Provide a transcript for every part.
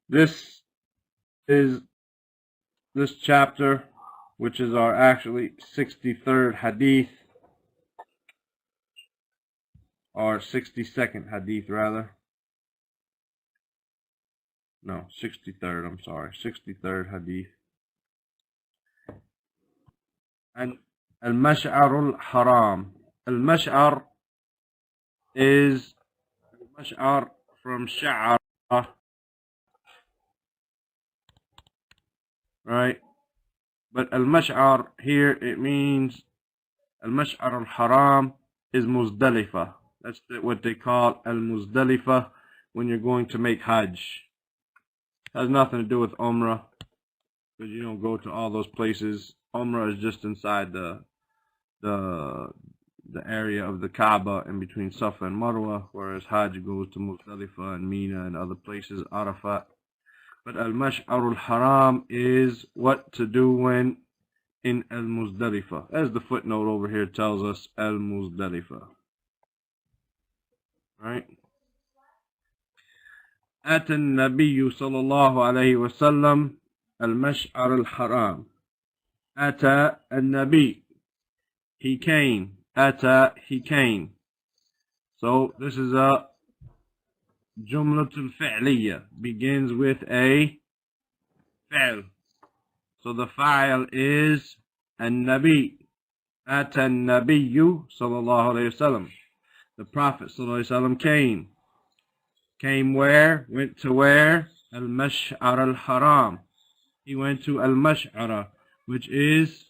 This is this chapter, which is our actually 63rd hadith, or 62nd hadith rather. No, 63rd, I'm sorry, 63rd hadith. And al-mash'ar al-haram. Al-mash'ar is al-mash'ar from sha'ar, right? But al-mash'ar here, it means al-mash'ar al-haram is Muzdalifah. That's what they call al-Muzdalifah when you're going to make Hajj. Has nothing to do with Umrah, because you don't go to all those places. Umrah is just inside the area of the Kaaba in between Safa and Marwa, whereas Hajj goes to Muzdalifah and Mina and other places, Arafat. But al-Mash'ar al-Haram is what to do when in al-Muzdalifah. As the footnote over here tells us, al-Muzdalifah. Right? أتى النبي صلى الله عليه وسلم المشعر الحرام. أتى النبي, he came. أتى, he came. So this is a jumlatul fi'liya, begins with a fi'l. So the fa'il is النبي. أتى النبي صلى الله عليه وسلم. The Prophet صلى الله عليه وسلم came. Came where? Went to where? Al-Mash'ar al-Haram. He went to Al-Mash'ara, which is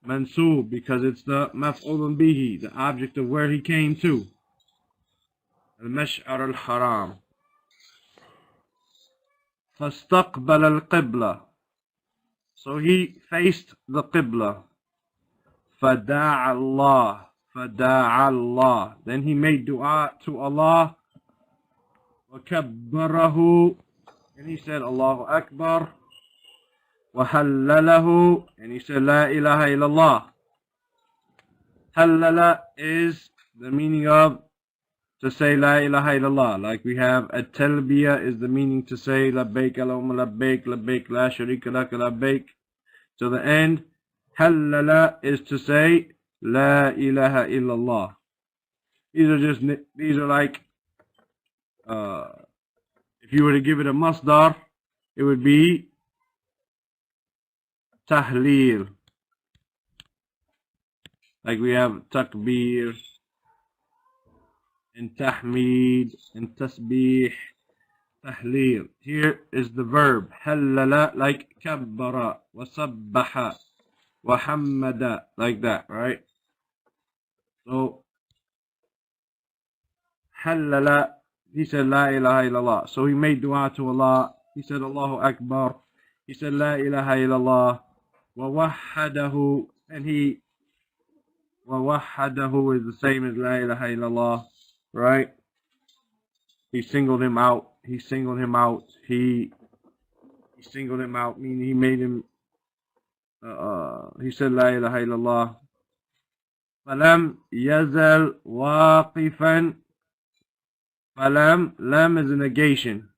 mansub, because it's the maf'ulun bihi, the object of where he came to. Al-Mash'ar al-Haram. فَاسْتَقْبَلَ الْقِبْلَةِ. So he faced the Qibla. فَدَاعَ اللَّهِ. فَدَاعَ اللَّهِ. Then he made dua to Allah. وَكَبَّرَهُ, and he said Allahu Akbar. وَحَلَّلَهُ, and he said La ilaha illallah. Hallala is the meaning of to say La ilaha illallah. Like we have at-talbiya is the meaning to say Labbaik Allahumma labbaik, labbaik la sharika laka labbaik, to the end. Hallala is to say La ilaha illallah. These are like, if you were to give it a masdar, it would be tahleel. Like we have takbir and tahmeed and tasbih, tahleel. Here is the verb hallala, like kabbara wa sabbaha wa hammada, like that, right? So hallala, he said La ilaha illallah. So he made dua to Allah. He said Allahu Akbar. He said La ilaha illallah. Wa wahadahu, and he wa wahadahu is the same as La ilaha illallah, right? He singled him out. He singled him out. He singled him out, meaning he made him. He said La ilaha illallah. Falam yazal waqifan. Falam, lam is a negation.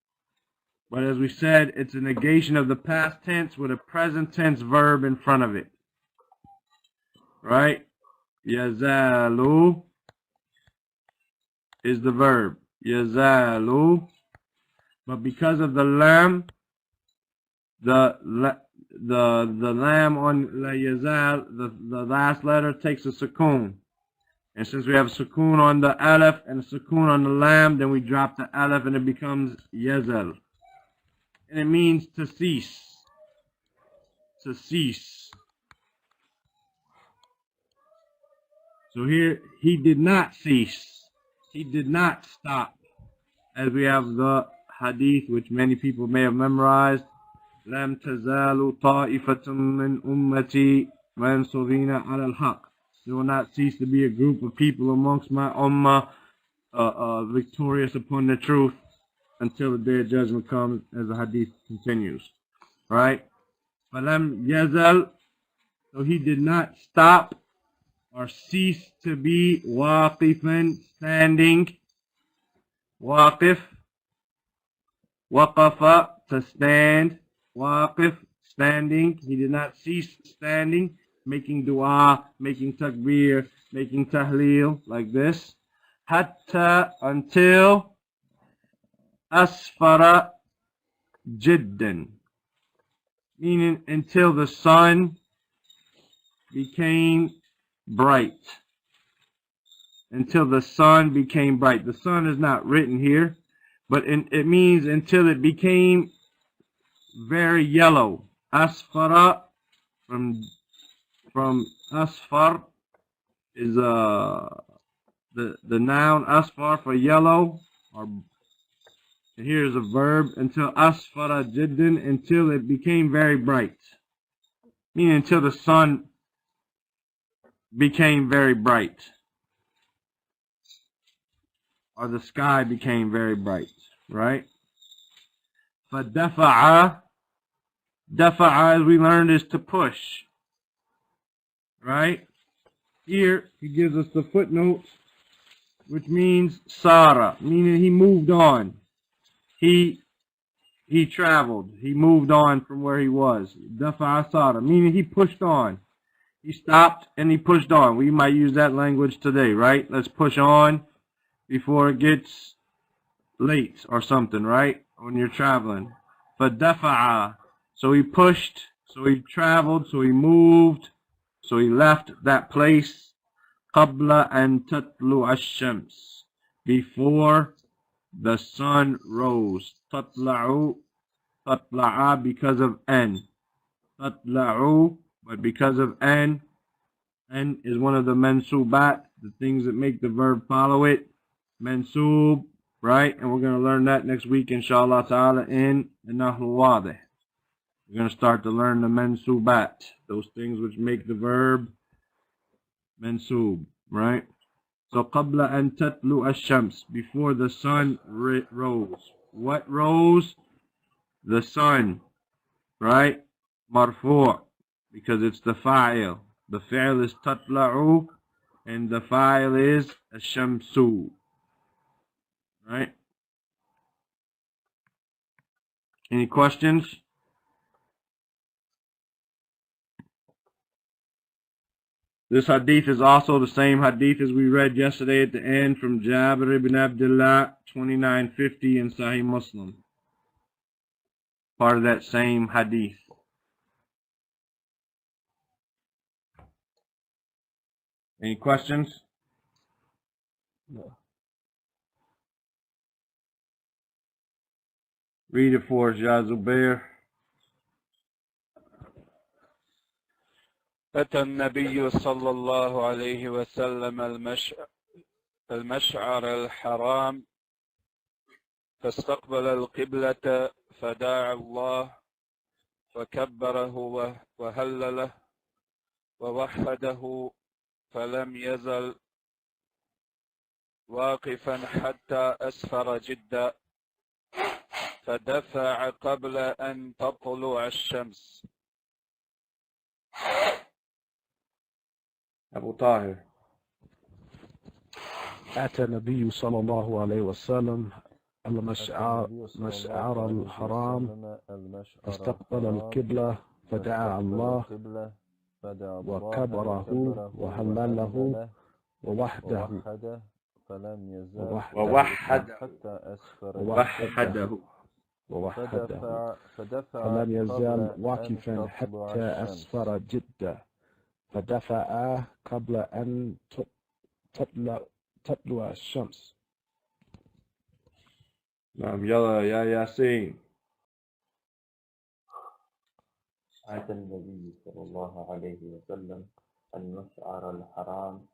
But as we said, it's a negation of the past tense with a present tense verb in front of it. Right? Yazalu is the verb. Yazalu. But because of the lam, the lam on la yazal, the last letter takes a sukoon. And since we have a sukoon on the alif and a sukoon on the lam, then we drop the alif and it becomes yazal. And it means to cease. To cease. So here, he did not cease. He did not stop. As we have the hadith, which many people may have memorized. لَمْ تَزَالُ طَائِفَةٌ مِّنْ أُمَّتِي مَنْصُورِينَ عَلَى الْحَقِّ. There will not cease to be a group of people amongst my ummah victorious upon the truth until the day of judgment comes, as the hadith continues. Right? فَلَمْ يَزَلْ. So he did not stop or cease to be waqifan, standing. Waqif. Waqafa to stand. Waqif, standing. He did not cease standing, making dua, making takbir, making tahleel, like this. Hatta, until asfara jiddan, meaning until the sun became bright. Until the sun became bright. The sun is not written here, but it means until it became very yellow. Asfara, from asfar, is the noun asfar for yellow, or here's a verb, until asfara jiddan, until it became very bright, meaning until the sun became very bright, or the sky became very bright, right? فَدَفَعَ, dafa'a, as we learned, is to push, right? Here he gives us the footnote, which means sara, meaning he moved on. He traveled. He moved on from where he was. Dafa'a sara, meaning he pushed on. He stopped and he pushed on. We might use that language today, right? Let's push on before it gets late or something, right? When you're traveling. But dafa'a, so he pushed, so he traveled, so he moved, so he left that place. Qabla an tatlu ash-shams, before the sun rose. Tatla'u, tatla'a, because of an. Tatla'u, but because of an is one of the mansubat, the things that make the verb follow it. Mansub, right? And we're going to learn that next week, inshallah ta'ala, in Nahl Wadih. We're going to start to learn the mansubat, those things which make the verb mansub, right? So, qabla an tatlu ash-shams, before the sun rose. What rose? The sun, right? Marfu', because it's the fa'il. The fi'il is tatla'u, and the fa'il is ash-shamsu, right? Any questions? This hadith is also the same hadith as we read yesterday at the end from Jabir ibn Abdullah, 2950 in Sahih Muslim. Part of that same hadith. Any questions? No. Read it for us, Ya Zubair. أتى النبي صلى الله عليه وسلم المشعر الحرام فاستقبل القبلة فدعا الله وكبره وهلله ووحده فلم يزل واقفا حتى أسفر جدا فدفع قبل أن تطلع الشمس. Abu Tahir. أتى النبي صلى الله عليه وسلم المشعر الحرام فاستقبل القبلة فدعا الله وكبره وهلله ووحده فلم يزال واقفا حتى أسفر جدا فدفع قبل أن تطلع الشمس. نعم يلا يا ياسين. أتى النبي صلى الله عليه وسلم المشعر الحرام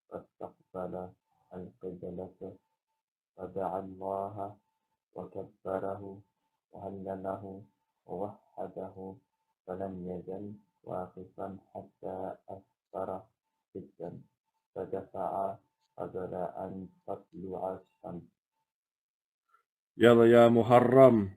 فاستقبل القبلة فدعا الله وكبره وهلله ووحده فلم يزل واقفا حتى أسفر جدا فدفع قبل أن تطلع الشمس. يلا يا محرم.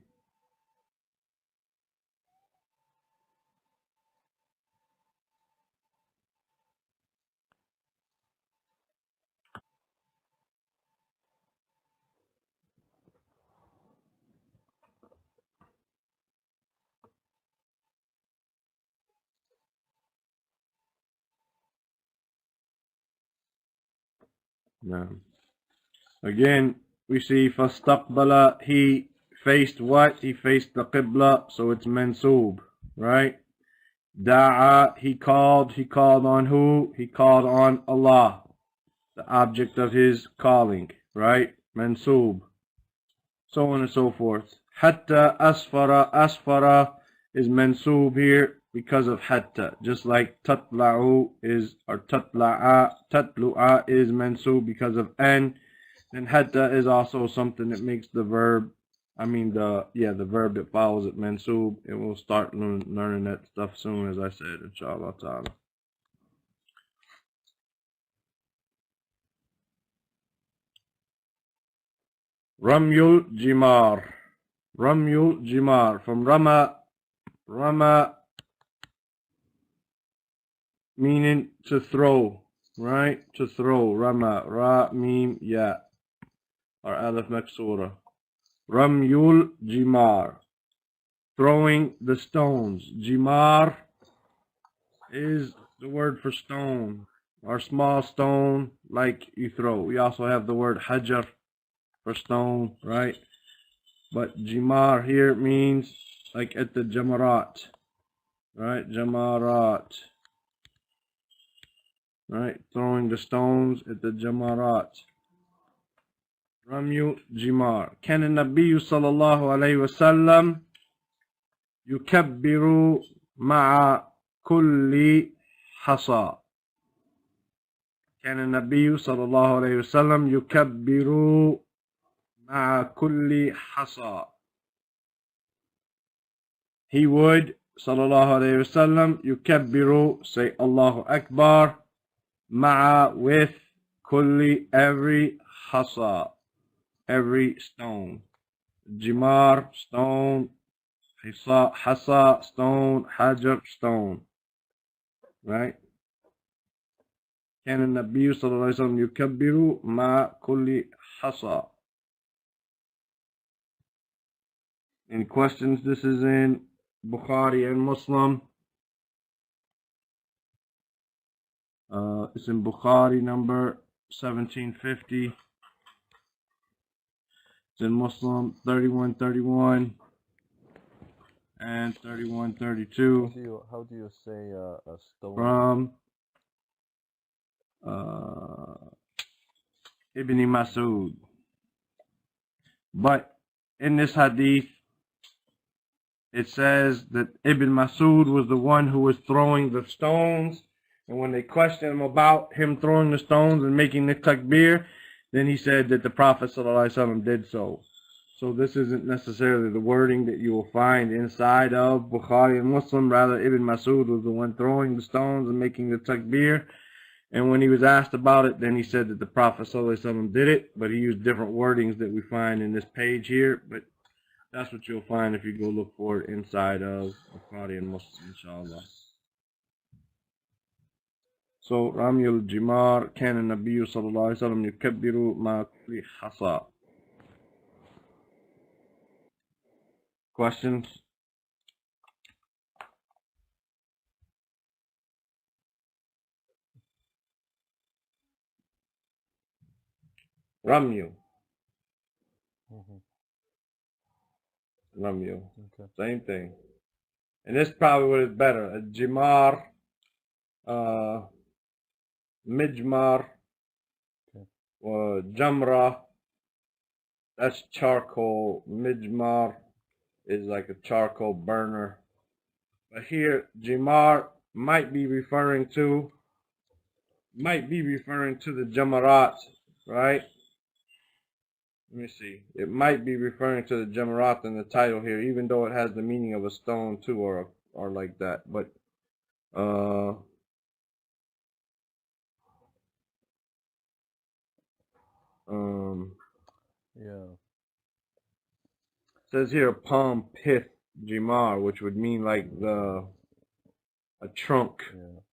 No. Again, we see فَاسْتَقْبَلَ, he faced what? He faced the Qibla, so it's mansoob, right? Da'a, he called on who? He called on Allah, the object of his calling, right? Mansoob. So on and so forth. Hatta asfara, asfara is mansoob here because of hatta. Just like tatla'u is, or tatlu'a is mansoob because of an. And hatta is also something that makes the verb, the verb that follows it mansoob. And we'll start learning that stuff soon, as I said, inshallah ta'ala. Ramyul Jimar. Ramyul Jimar. From Rama meaning to throw, right? To throw. Rama. Ra, mim, ya. Or alif maksura. Ramyul Jimar. Throwing the stones. Jimar is the word for stone, or small stone like you throw. We also have the word hajar for stone, right? But Jimar here means like at the Jamarat, right? Jamarat, right? Throwing the stones at the Jamarat. Ramyu Jimar. Kana Nabiyyu sallallahu alayhi wa sallam yukabbiru ma'a kulli hasa. Kana Nabiyyu sallallahu alayhi wa sallam yukabbiru ma'a kulli hasa. He would, sallallahu alayhi wa sallam, yukabbiru, say Allahu Akbar, ma'a, with, kulli, every, hasa, every stone. Jimar, stone, hasa, stone, hajar, stone. Right? كان النبي صلى الله عليه وسلم يكبر مع كل حصى. Any questions? This is in Bukhari and Muslim. It's in Bukhari number 1750. It's in Muslim 3131 and 3132. How do you say a stone? From Ibn Mas'ud. But in this hadith, it says that Ibn Mas'ud was the one who was throwing the stones. And when they questioned him about him throwing the stones and making the takbir, then he said that the Prophet ﷺ did so. So this isn't necessarily the wording that you will find inside of Bukhari and Muslim. Rather, Ibn Mas'ud was the one throwing the stones and making the takbir. And when he was asked about it, then he said that the Prophet ﷺ did it. But he used different wordings that we find in this page here. But that's what you'll find if you go look for it inside of Bukhari and Muslim, inshallah. So, Ramyul Jimar, kana Nabiyyu sallallahu alayhi wa sallam yukabbiru ma kulli hasa. Questions? Ramyu. Ramyu. Okay. Same thing. And this probably what is better. A Jimar, Mijmar, Jamra, that's charcoal. Mijmar is like a charcoal burner. But here, Jimar might be referring to the Jamarat, right? Let me see. It might be referring to the Jamarat in the title here, even though it has the meaning of a stone too, or like that. But yeah. It says here palm pith Jimar, which would mean like a trunk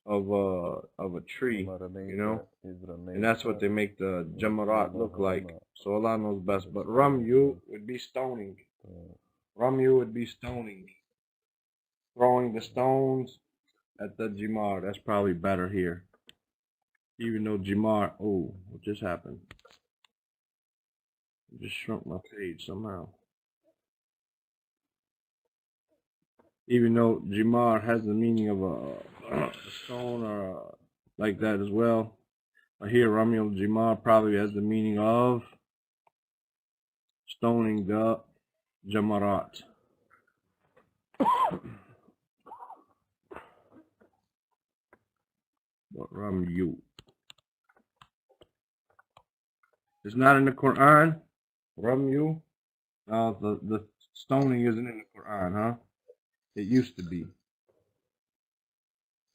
of a tree, you know, and that's what they make the Jamarat look like. So Allah knows best. But Ramyu would be stoning. Ramyu would be stoning, throwing the stones at the Jimar. That's probably better here. Even though Jimar, oh, what just happened? I just shrunk my page somehow. Even though Jimar has the meaning of a stone or like that as well. But here, Rami al-Jimar probably has the meaning of stoning the Jamarat. But Ramyu. It's not in the Quran. Ramyu. The stoning isn't in the Quran, huh? It used to be.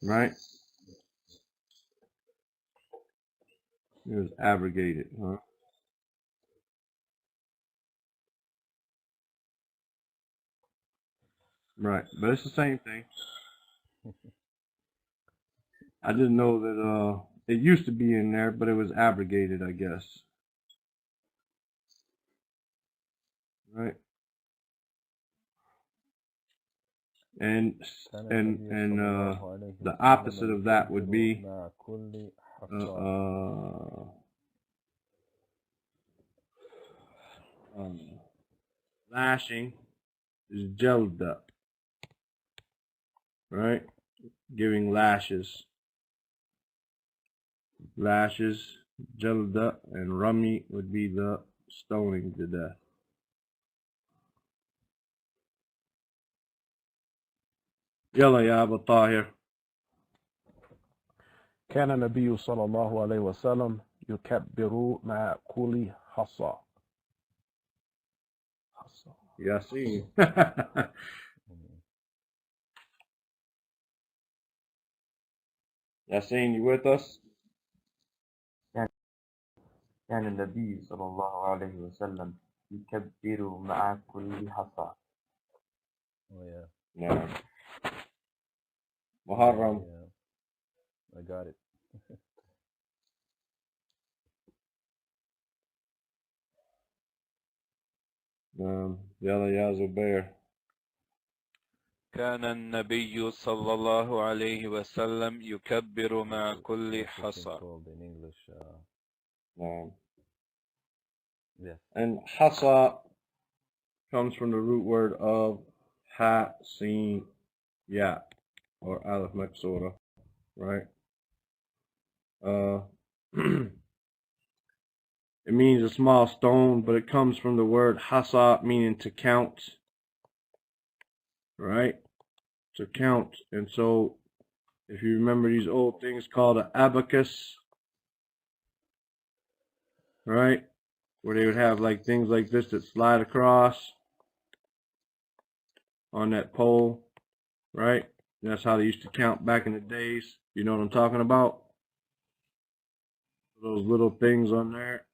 Right? It was abrogated, huh? Right. But it's the same thing. I didn't know that it used to be in there, but it was abrogated, I guess. Right? And the opposite of that would be lashing is jalda, right? Giving lashes, jalda, and rami would be the stoning to death. يلا يا أبو طاهر. كان النبي صلى الله عليه وسلم يكبر مع كل حصى. Yasin. Yasin, you with us? كان النبي صلى الله عليه وسلم يكبر مع كل حصى. Oh yeah. No. Muharram. Yeah. I got it. يلا يا زبير. كان النبي صلى الله عليه وسلم يكبر مع كل حصى. In English. Yeah. And hasa comes from the root word of ha, sin, ya, or alif maksura, right? It means a small stone, but it comes from the word hasa, meaning to count, right? To count. And so, if you remember these old things called an abacus, right? Where they would have like things like this that slide across on that pole, right? And that's how they used to count back in the days. You know what I'm talking about? Those little things on there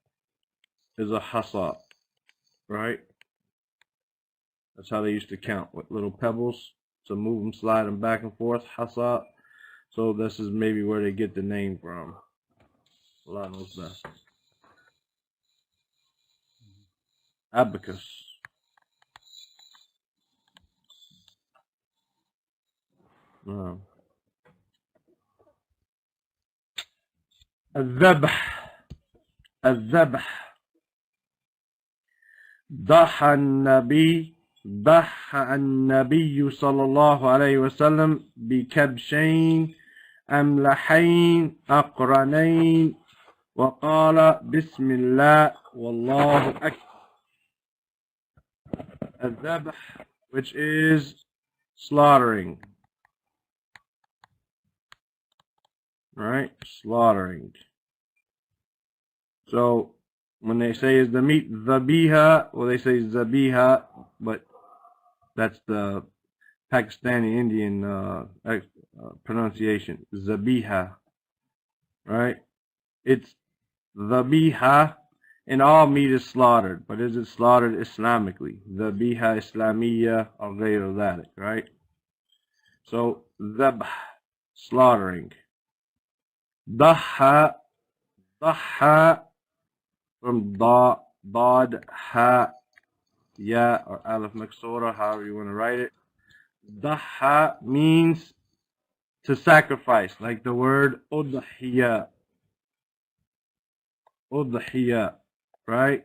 is a hasa, right? That's how they used to count, with little pebbles to move them, slide them back and forth, hasa. So this is maybe where they get the name from. Allah knows best. Abacus. الذبح. ضحى النبي صلى الله عليه وسلم بكبشين أملحين أقرنين وقال بسم الله والله أكبر. الذبح, which is slaughtering, right? Slaughtering. So when they say is the meat zabiha, well, they say zabiha, but that's the Pakistani Indian pronunciation, zabiha, right? It's zabiha, and all meat is slaughtered, but is it slaughtered Islamically? Zabiha Islamiyya or ghayr dhalik, right? So zabh, slaughtering. Dhaha from dad, ha, ya, or alif maksura, however you want to write it. Dhaha means to sacrifice, like the word udhiya, udhiya, right?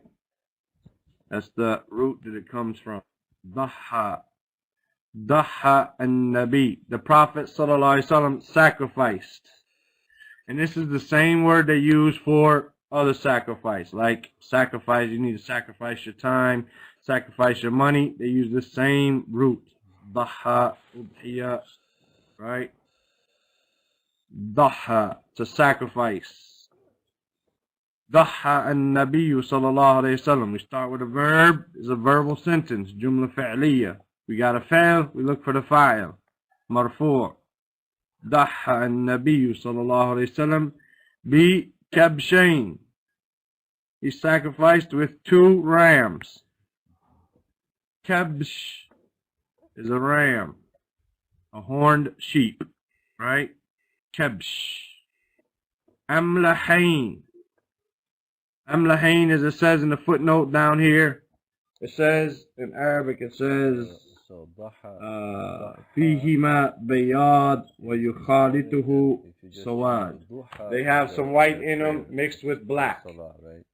That's the root that it comes from. Dhaha. Dhaha an-Nabi. The Prophet ﷺ sacrificed. And this is the same word they use for other sacrifice. Like sacrifice, you need to sacrifice your time, sacrifice your money. They use the same root. Dhaha, udhiya, right? Dhaha, to sacrifice. Dhaha an-Nabi sallallahu alayhi wasallam. We start with a verb. It's a verbal sentence. Jumla fi'liya. We got a fa'il. We look for the fa'il. Marfu'. Dhaha an-Nabi sallallahu alayhi wasallam bi kabshayn. He sacrificed with 2 rams. Kabsh is a ram, a horned sheep, right? Kabsh. Amlahayn. Amlahayn, as it says in the footnote down here, it says in Arabic, it says, So Duha. فيهما بياض ويخالطه سواد. They have some white in them mixed with black. Right?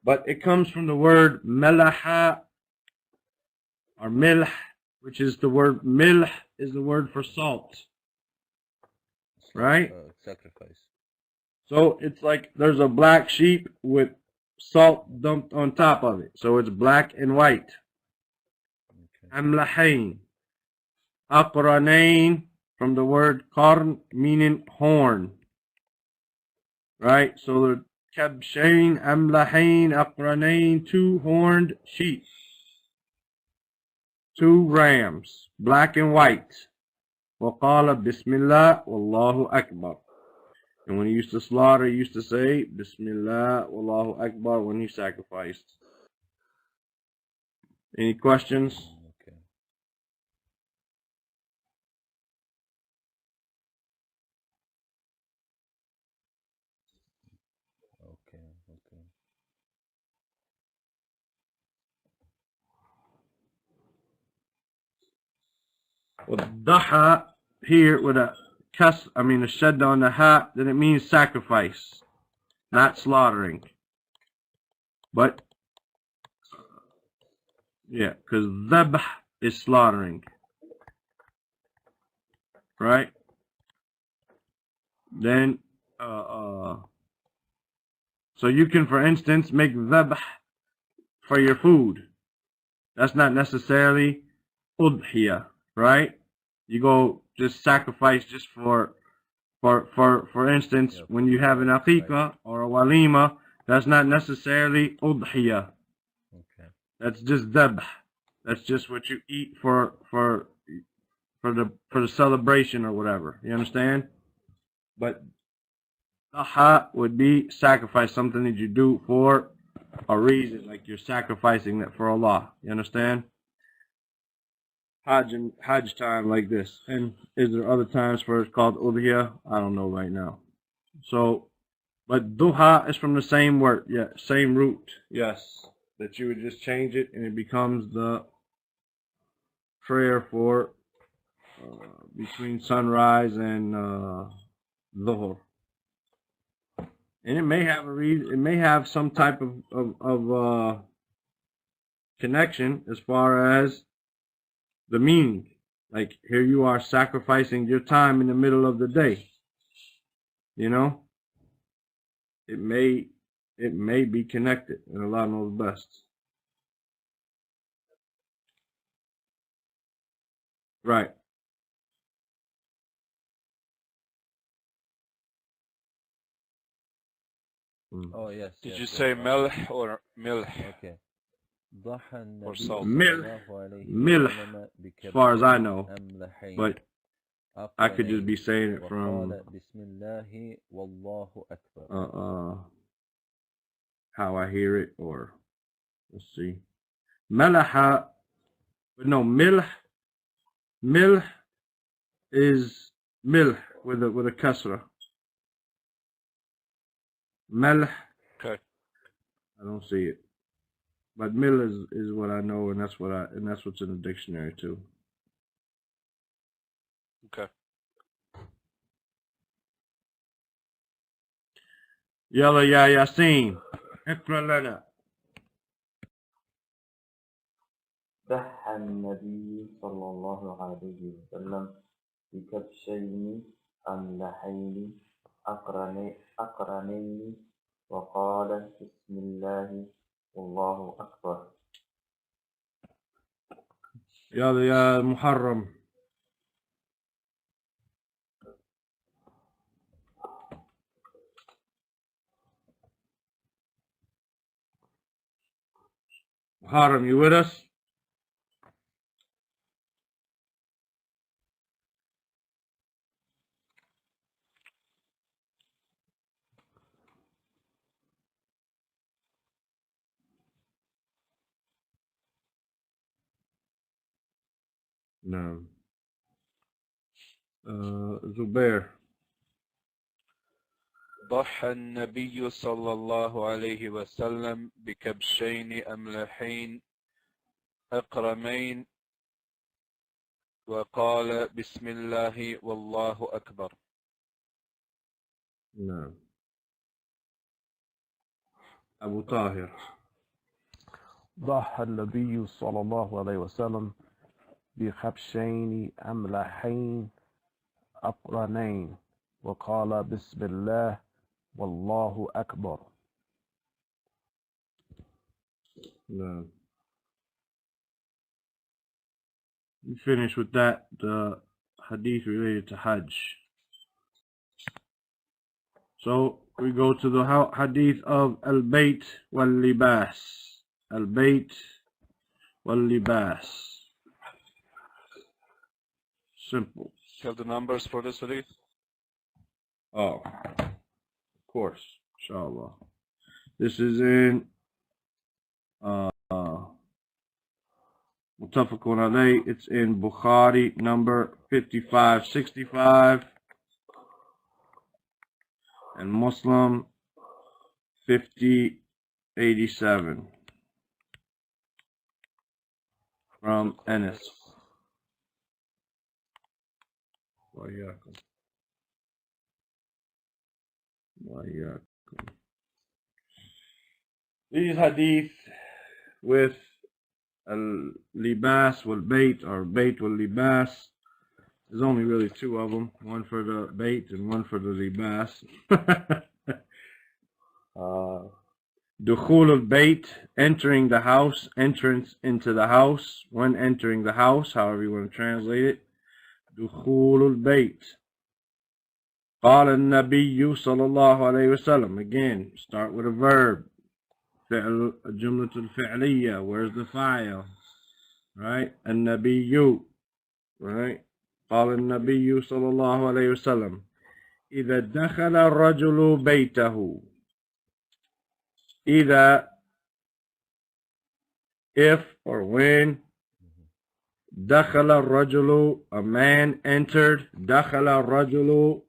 But it comes from the word melaha or milh, which is the word milh is the word for salt. Right? Sacrifice. So it's like there's a black sheep with salt dumped on top of it. So it's black and white. Amlahayn. Aqranayn, from the word qarn, meaning horn. Right? So the kabshayn, amlahayn, aqranayn, 2 horned sheep. 2 rams, black and white. وقال بسم الله والله أكبر. And when he used to slaughter, he used to say Bismillah wallahu akbar when he sacrificed. Any questions? Okay. Okay. Well, Daha here with a shadda on the ha, then it means sacrifice, not slaughtering. But yeah, because dhabh is slaughtering, right? Then so you can, for instance, make dhabh for your food. That's not necessarily udhiya, right? You go just sacrifice just for instance, Yep. when you have an aqiqah or a walima, that's not necessarily udhiya. Okay. That's just dhabh. That's just what you eat for the celebration or whatever. You understand? But dhaha would be sacrifice, something that you do for a reason, like you're sacrificing that for Allah. You understand? Hajj time like this. And is there other times for it's called udhiya? I don't know right now. So, but duha is from the same word, yeah, same root, yes. That you would just change it and it becomes the prayer for between sunrise and dhuhr. And it may have a reason, it may have some type of connection as far as the meaning. Like here you are sacrificing your time in the middle of the day. You know? It may be connected, and Allah knows best. Right. Oh yes. Did yes, you yes. say milh or milh? Okay. ضحى النبي salt. صلى الله عليه Milh, وسلم as far as I know. أملحين But I could just be saying it from وقال بسم الله والله أكبر. How I hear it, or let's see. Malaha, no, milh. Milh is milh with a kasra. Malh, Okay. I don't see it. But mil is what I know, and that's what's in the dictionary too. Okay. يلا يا ياسين اقرأ لنا. ضحى النبي صلى الله عليه وسلم بكبشين أملحين أقرنين وقال بسم الله والله أكبر. يلا يا محرم. Muharram, you with us? No. Zubair. ضحى النبي صلى الله عليه وسلم بكبشين أملحين أقرمين وقال بسم الله والله أكبر. No. Abu Tahir. ضحى النبي صلى الله عليه وسلم بخبشين أملحين أقرنين وقال بسم الله والله أكبر. No. We finish with that, the hadith related to Hajj. So we go to the hadith of Al-Bayt wal-Libas. Al-Bayt wal-Libas. Simple. Have the numbers for this hadith? Oh, of course, inshallah. This is in Muttafaqun alayh. It's in Bukhari number 5565 and Muslim 5087 from Anas. These hadith with al-libas wal-bayt or bayt wal-libas, there's only really two of them, one for the bayt and one for the libas. Dukhul al-bayt, entering the house, entrance into the house, when entering the house, however you want to translate it. Dukhul al-bayt. قال النبي صلى الله عليه وسلم. Again, start with a verb. فعل الجملة الفعلية. Where's the file? Right? النبي. Right? قال النبي صلى الله عليه وسلم إذا دخل الرجل بيته. Either if or when دخل الرجل, a man entered. دخل الرجل,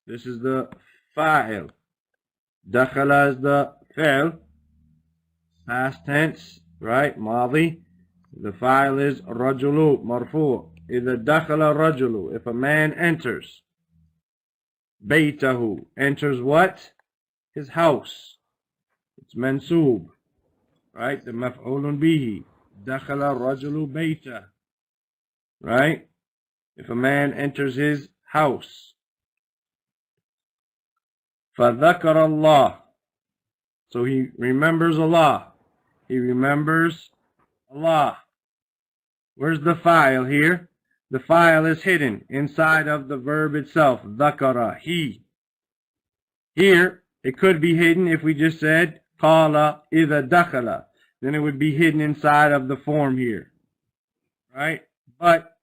this is the fa'il. دخل is the fi'l, past tense, right? ماضي. The fa'il is رجل مرفوع. إذا دخل الرجل, if a man enters. بيته, enters what? His house. It's mansoob, right? The maf'ulun bihi. دخل الرجل بيته, right? If a man enters his house. فذكر الله, so he remembers Allah. He remembers Allah. Where's the file here? The file is hidden inside of the verb itself. ذكر, he. Here, it could be hidden if we just said قال إذا دخل. Then it would be hidden inside of the form here. Right? But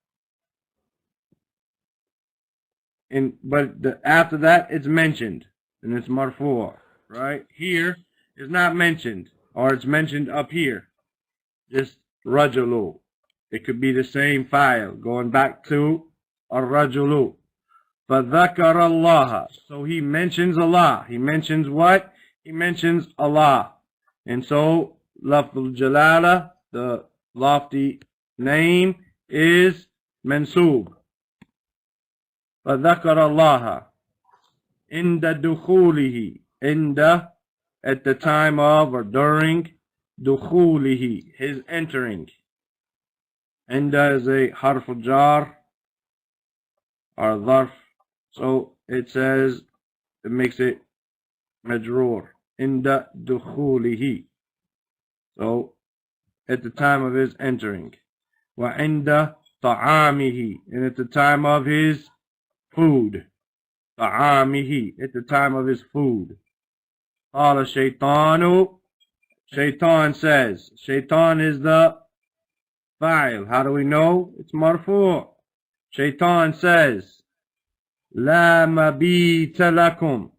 after that, it's mentioned. And it's marfu', right? Here is not mentioned, or it's mentioned up here. Just rajulu. It could be the same file, going back to ar-rajulu. فَذَكَرَ اللَّهَ. So he mentions Allah. He mentions what? He mentions Allah. And so, lafzul jalala, the lofty name, is mansoob. فَذَكَرَ اللَّهَ. عند دخوله, Inda, at the time of or during, dukhulihi, his entering. Inda is a harf jar or dharf, so it says, it makes it majroor. Inda dukhulihi, so at the time of his entering. Wa inda ta'amihi, and at the time of his food. Ta'amihi, at the time of his food. Qala shaytanu, shaitan says. Shaitan is the fa'il. How do we know? It's marfu'. Shaitan says, La mabita lakum,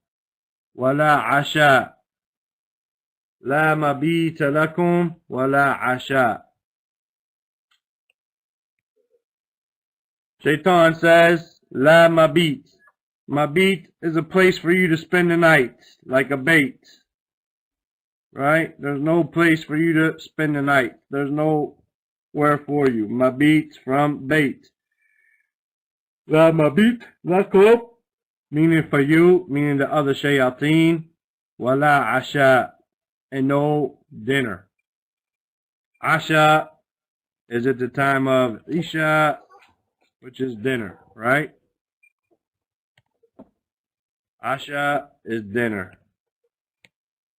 wa la asha. La mabita lakum, wa la asha. Shaitan says, La mabit. Mabit is a place for you to spend the night, like a bait. Right? There's no place for you to spend the night. There's nowhere for you. Mabit from bait. La mabit lakum, meaning for you, meaning the other shayateen. Wala asha, and no dinner. Asha is at the time of Isha, which is dinner, right? Asha is dinner,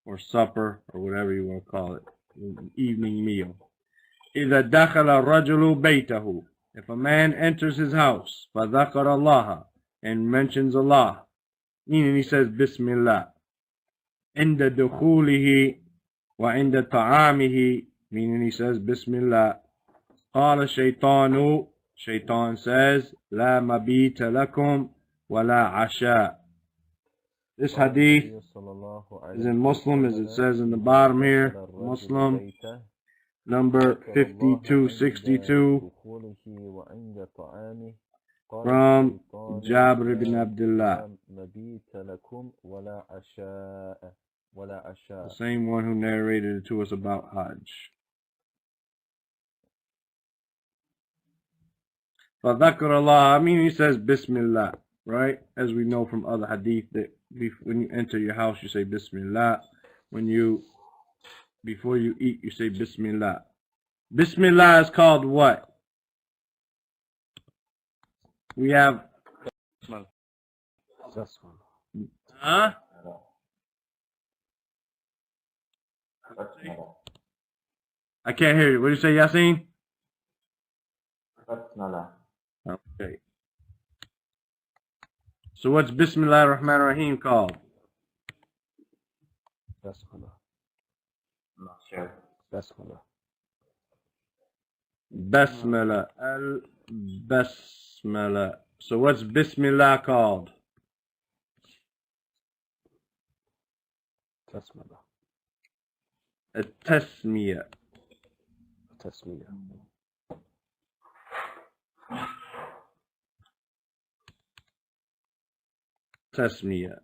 or supper, or whatever you want to call it, evening meal. إذا دخل الرجل بيته, if a man enters his house, فذكر الله, and mentions Allah, meaning he says Bismillah. عند دخوله وعند طعامه, meaning he says Bismillah. قال الشيطان, shaitan says, لا مبيت لكم ولا عشاء. This hadith is in Muslim, as it says in the bottom here. Muslim, number 5262, from Jabir ibn Abdullah, the same one who narrated it to us about Hajj. فَذَكَرَ اللَّهَ, I mean, he says Bismillah, right? As we know from other hadith, that when you enter your house, you say Bismillah. Before you eat, you say Bismillah. Bismillah is called what? We have... Huh? I can't hear you. What do you say, Yasin? Okay. So what's Bismillah ar-Rahman ar-Rahim called? Basmala. Not sure. Basmala. Basmala. Al-Basmala. So what's Bismillah called? Basmala. At-Tasmiyah. Tasmiyah. Tasmiyah.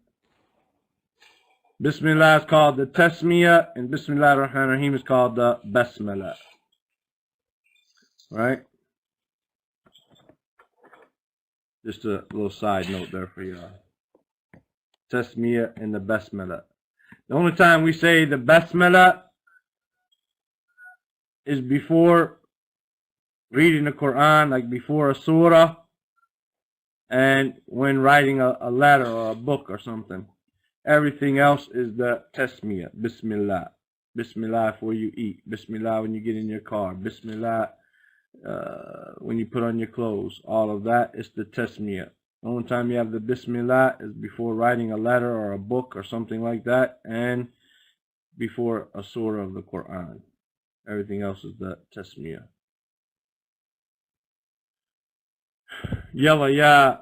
Bismillah is called the Tasmiyah, and Bismillah ar-Rahman ar-Rahim is called the Basmala. Right? Just a little side note there for y'all. Tasmiyah and the Basmala. The only time we say the Basmala is before reading the Quran, like before a surah, and when writing a letter or a book or something. Everything else is the Tasmiyah. Bismillah. Bismillah before you eat. Bismillah when you get in your car. Bismillah when you put on your clothes. All of that is the Tasmiyah. The only time you have the Bismillah is before writing a letter or a book or something like that, and before a surah of the Quran. Everything else is the Tasmiyah. Yalla ya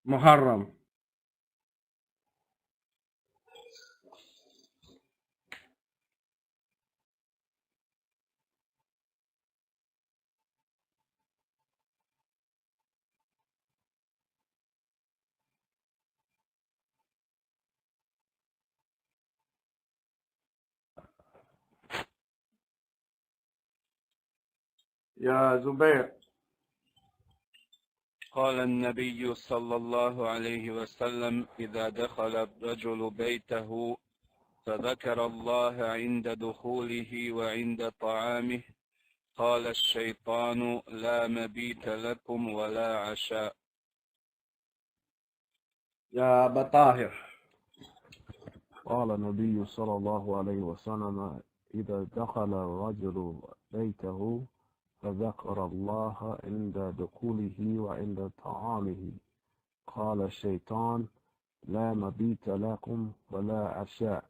Muharram. Ya Zubair. قال النبي صلى الله عليه وسلم إذا دخل الرجل بيته فذكر الله عند دخوله وعند طعامه قال الشيطان لا مبيت لكم ولا عشاء. يا أبا طاهر. قال النبي صلى الله عليه وسلم إذا دخل الرجل بيته فذكر الله عند دخوله وعند طعامه قال الشيطان لا مبيت لكم ولا عشاء.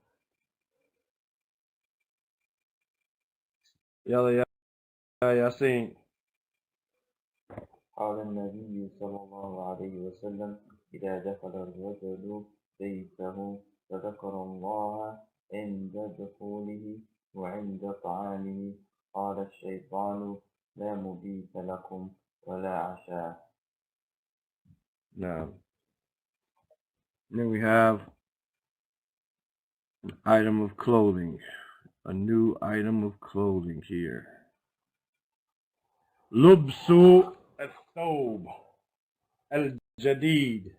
يلا يا ياسين. قال النبي صلى الله عليه وسلم إذا دخل الرجل بيته فذكر الله عند دخوله وعند طعامه قال الشيطان لا مبيت لكم ولا عشاء. Now, then we have an item of clothing, a new item of clothing here. Lubsu الثوب الجديد.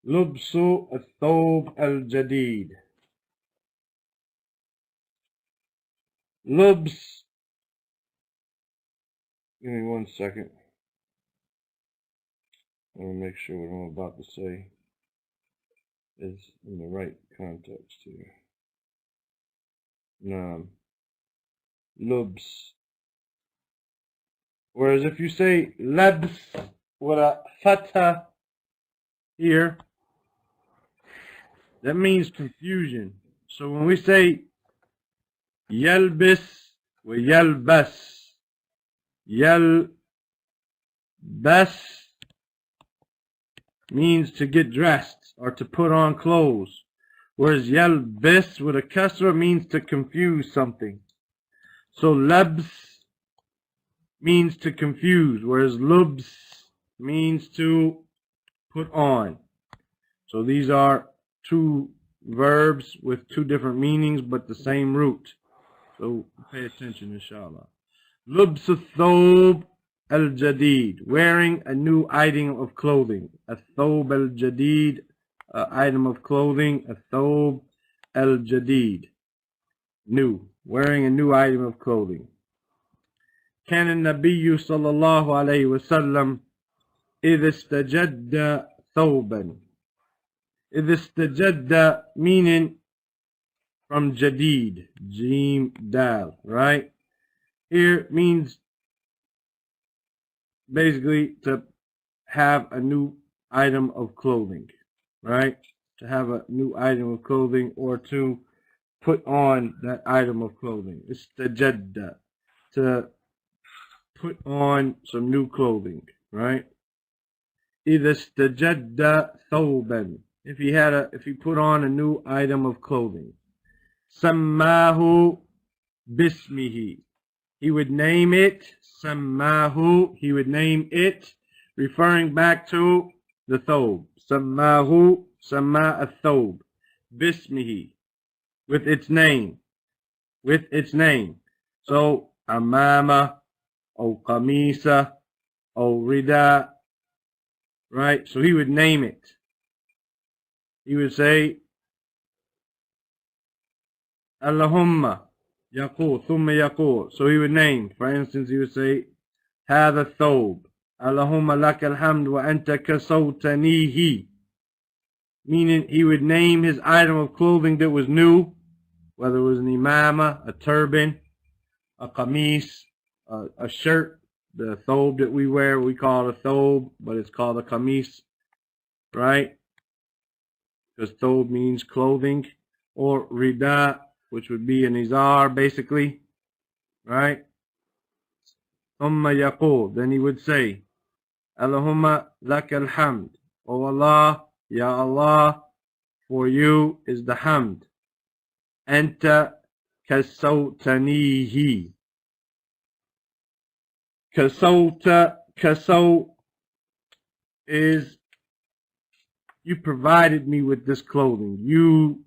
لبس الثوب الجديد. لبس. Give me 1 second. I want to make sure what I'm about to say is in the right context here. Lubs. Whereas if you say labs with a fatha here, that means confusion. So when we say yalbis with yalbas, yalbas means to get dressed or to put on clothes. Whereas yalbis with a kasra means to confuse something. So labs means to confuse, whereas lubs means to put on. So these are two verbs with two different meanings but the same root. So pay attention, inshallah. Lubs al-thawb al-jadid, wearing a new item of clothing. Al-thawb al-jadid, item of clothing. Al-thawb al-jadid, new, wearing a new item of clothing. كان النبي صلى الله عليه وسلم إذا استجد ثوبا. إذا استجد meaning from jadid, jim dal, right? Here means basically to have a new item of clothing, right? To have a new item of clothing or to put on that item of clothing. Istajadda, to put on some new clothing, right? إذا استجد ثوبا, if he put on a new item of clothing. سماه باسمه, he would name it. سماه, he would name it, referring back to the thob. سماه, سما الثوب, باسمه, with its name, with its name. So amama, or qamisa, or rida, right? So he would name it. He would say Allahumma yaqul, thumma yaqul. So he would name, for instance, he would say هذا الثوب Allahumma laka alhamd wa anta kasawtanihi, meaning he would name his item of clothing that was new, whether it was an imama, a turban, a qamis, a shirt, the thobe that we wear, we call it a thobe, but it's called a qamis, right? Because thobe means clothing, or rida, which would be an izar, basically, right? Thumma yaqul, then he would say, Allahumma laka alhamd, O Allah, Ya Allah, for you is the hamd. Anta kasawtanihi. Kasaw is you provided me with this clothing. You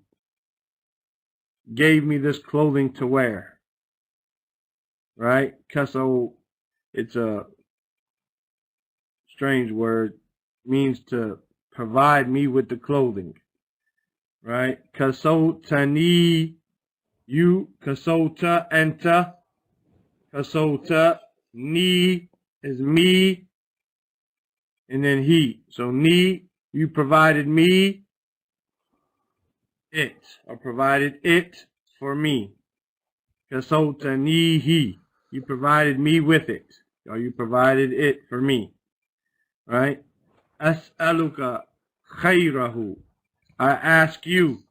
gave me this clothing to wear. Right? Kasaw, it's a strange word, means to provide me with the clothing, right? Kasotani, you, kasota, enta, kasota, ni is me, and then he. So ni, you provided me it, or provided it for me. Kasotanihi, you provided me with it, or you provided it for me, right? As'aluka khayrahu, I ask you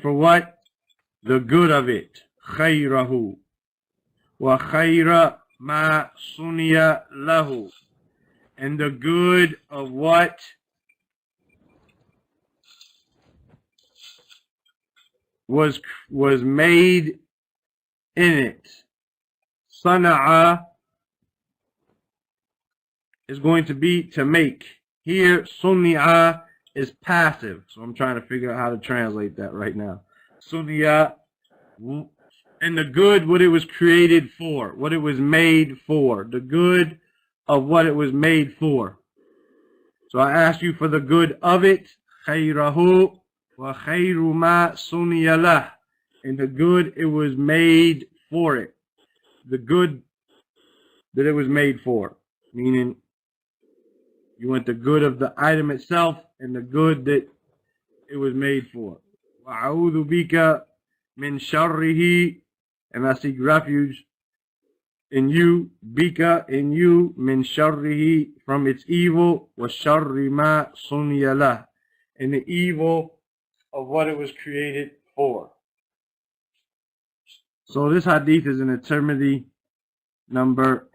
for what? The good of it. Khayrahu. Wa khayra ma sunya lahu. And the good of what was made in it. Sana'a is going to be to make. Here, sunni'a is passive. So I'm trying to figure out how to translate that right now. Sunni'a, and the good, what it was created for, what it was made for, the good of what it was made for. So I ask you for the good of it, khayrahu wa khayru ma suniya lah, and the good it was made for it, the good that it was made for, meaning you want the good of the item itself and the good that it was made for. Wa a'udhu bika min sharrihi, and I seek refuge in you, bika, in you, min sharrihi, from its evil, wa sharri ma sunya lah, and the evil of what it was created for. So this hadith is in At-Tirmidhi, number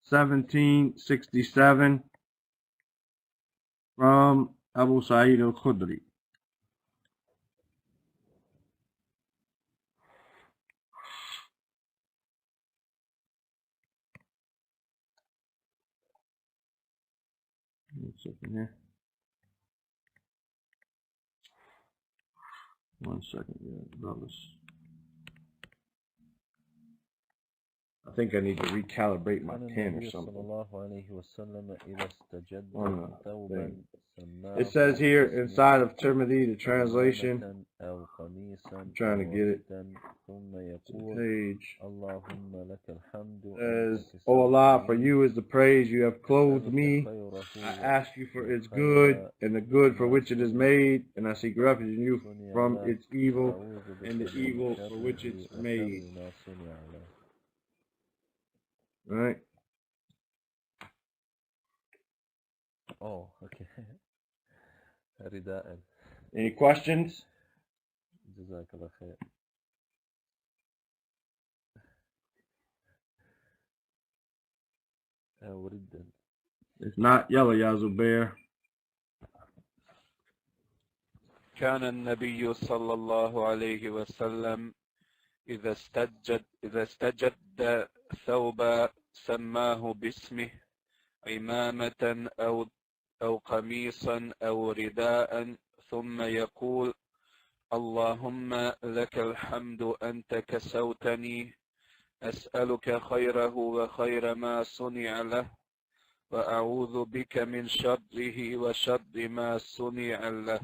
1767, from Abu Sa'id al-Khudri. One second here. One second, brothers. I think I need to recalibrate my pen or something. It says here inside of Tirmidhi, the translation, I'm trying to get it, page, says, O Allah, for you is the praise, you have clothed me, I ask you for its good, and the good for which it is made, and I seek refuge in you from its evil, and the evil for which it's made. Right? Oh, okay. رداء. Any questions? جزاك الله خير. وردا. If not, yellow ya Zubair. كان النبي صلى الله عليه وسلم إذا استجد ثوبا سماه باسمه عمامة أو قميصا أو رداء ثم يقول اللهم لك الحمد أنت كسوتني أسألك خيره وخير ما صنع له وأعوذ بك من شره وشر ما صنع له.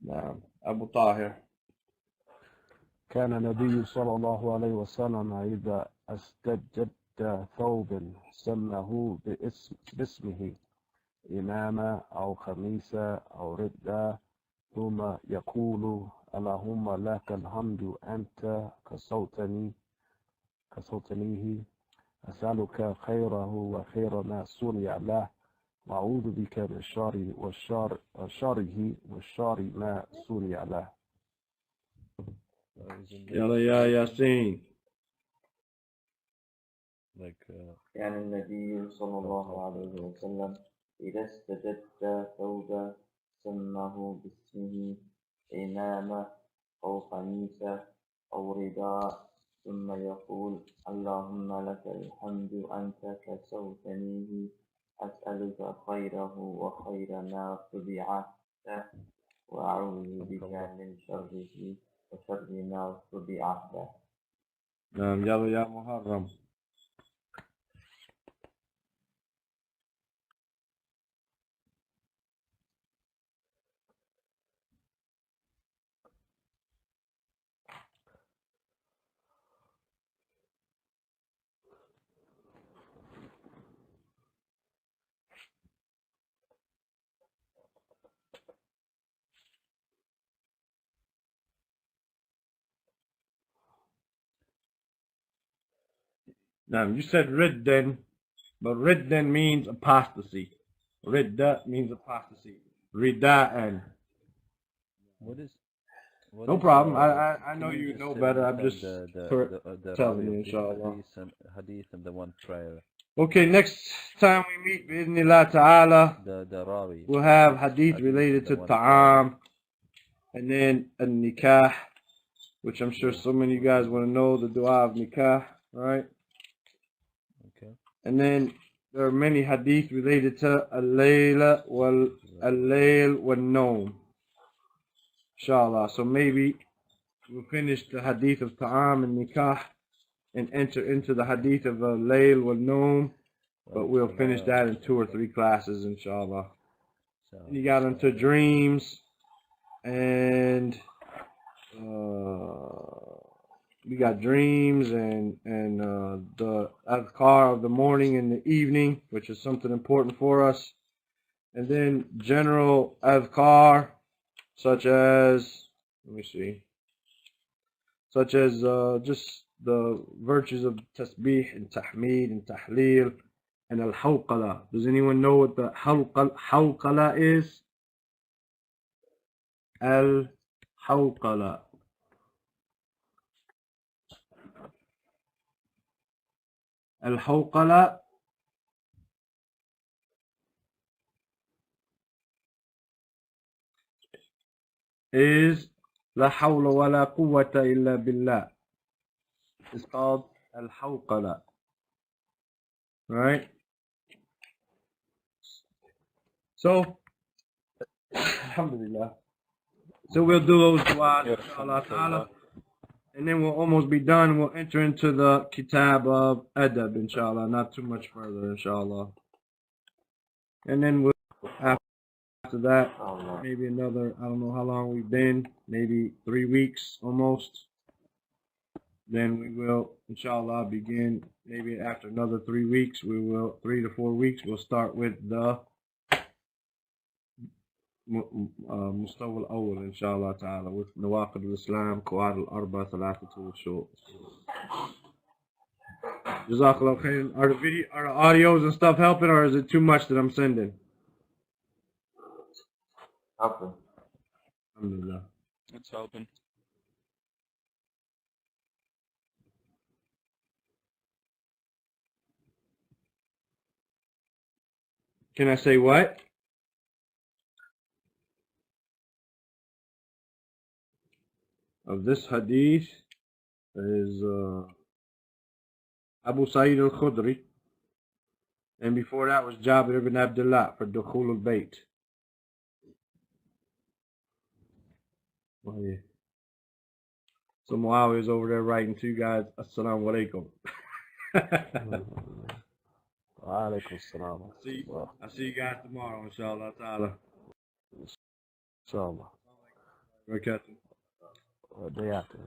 نعم. أبو طاهر. كان النبي صلى الله عليه وسلم إذا استجد ثوب سمه باسمه إمامة أو خميسة أو ردة ثم يقول اللهم لك الحمد أنت كسوتنيه أسألك خيره وخير ما صنع له وأعوذ بك من الشر وشره والشر ما صنع له. يلا يا ياسين. كان النبي صلى الله عليه وسلم إذا استجد ثوبا سماه باسمه إمامة أو قميصة أو رداء ثم يقول اللهم لك الحمد أنت كسوتنيه أسألك خيره وخير ما طبع له وأعوذ بك من شره وشر ما طبع له. يلا يا محرم. Now, you said ridden, but ridden means apostasy. Ridda means apostasy. Rida'an. What is No problem. I know you know better. I'm just the telling rawi you, of this inshallah. hadith and the one prayer. Okay, next time we meet, bi'idhnillah ta'ala, The rawi. we'll have hadith related to ta'am, and then a nikah, which I'm sure so many of you guys want to know, the dua of nikah, right? Okay. And then there are many hadith related to al-layl wal-nawm, inshallah. So maybe we'll finish the hadith of ta'am and nikah and enter into the hadith of al-layl wal-nawm, but we'll finish that in 2 or 3 classes, inshallah. And you got into dreams, and we got dreams and the Adhkar of the morning and the evening, which is something important for us. And then general Adhkar, such as, such as just the virtues of tasbih and tahmeed and tahleel and al-hawqala. Does anyone know what the hawqala is? Al-hawqala. Al-hawqala is La hawla wa la quwwata illa billah. It's called al-hawqala. Right? So, alhamdulillah. So we'll do those du'as, inshallah ta'ala. And then we'll almost be done. We'll enter into the kitab of Adab, inshallah. Not too much further, inshallah. And then we'll, after that, maybe another, I don't know how long we've been, maybe 3 weeks almost. Then we will, inshallah, begin, maybe after another 3 weeks, 3 to 4 weeks, we'll start with the مستوى الأول إن شاء الله تعالى with نواقض الإسلام قواعد الأربعة ثلاثة والشروط. Jazakallah khair. Are the audios and stuff helping, or is it too much that I'm sending? Helping. Alhamdulillah. It's helping. Can I say what? Of this hadith is Abu Sa'id al-Khudri, and before that was Jabir ibn Abdullah for Dukhul al-Bayt. Oh, yeah. So Muawiyah is over there writing to you guys, Assalamu alaikum. Alaikum salam. I see you guys tomorrow, inshallah ta'ala. Inshallah. Barakatuh. Day after.